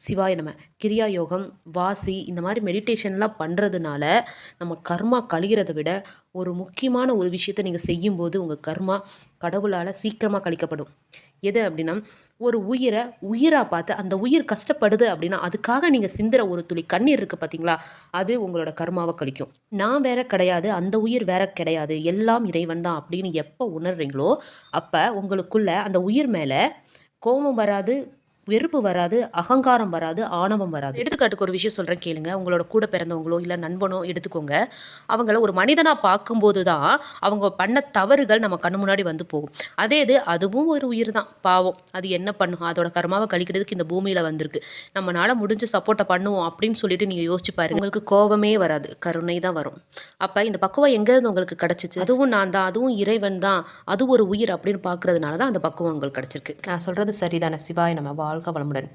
சிவாய நம. கிரியா யோகம், வாசி இந்த மாதிரி மெடிடேஷன்லாம் பண்ணுறதுனால நம்ம கர்மா கழிகிறத விட ஒரு முக்கியமான ஒரு விஷயத்த நீங்கள் செய்யும்போது உங்கள் கர்மா கடவுளால் சீக்கிரமாக கழிக்கப்படும். எது அப்படின்னா, ஒரு உயிரை உயிராக பார்த்து அந்த உயிர் கஷ்டப்படுது அப்படின்னா அதுக்காக நீங்கள் சிந்துற ஒரு துளி கண்ணீர் இருக்குது பார்த்தீங்களா, அது உங்களோட கர்மாவை கழிக்கும். நான் வேற கிடையாது, அந்த உயிர் வேற கிடையாது, எல்லாம் இறைவன் தான் அப்படின்னு எப்போ உணர்றீங்களோ அப்போ உங்களுக்குள்ள அந்த உயிர் மேலே கோபம் வராது, வெறுப்பு வராது, அகங்காரம் வராது, ஆணவம் வராது. எடுத்துக்காட்டுக்கு ஒரு விஷயம் சொல்கிறேன் கேளுங்க. உங்களோட கூட பிறந்தவங்களோ இல்லை நண்பனோ எடுத்துக்கோங்க. அவங்கள ஒரு மனிதனாக பார்க்கும்போது தான் அவங்க பண்ண தவறுகள் நம்ம கண்ணு முன்னாடி வந்து போகும். அதே இது அதுவும் ஒரு உயிர் தான், பாவம். அது என்ன பண்ணும், அதோட கர்மாவை கழிக்கிறதுக்கு இந்த பூமியில் வந்திருக்கு. நம்மளால முடிஞ்ச சப்போர்ட்டை பண்ணுவோம் அப்படின்னு சொல்லிட்டு நீங்கள் யோசிச்சு பாருங்க. உங்களுக்கு கோபமே வராது, கருணை தான் வரும். அப்போ இந்த பக்குவம் எங்கேருந்து உங்களுக்கு கிடச்சிச்சு? அதுவும் நான் தான், அதுவும் இறைவன் தான், அது ஒரு உயிர் அப்படின்னு பார்க்கறதுனால தான் அந்த பக்குவம் உங்களுக்கு கிடச்சிருக்கு. நான் சொல்கிறது சரிதானே? சிவாய நம்ம வாழ்க வளமுடன்.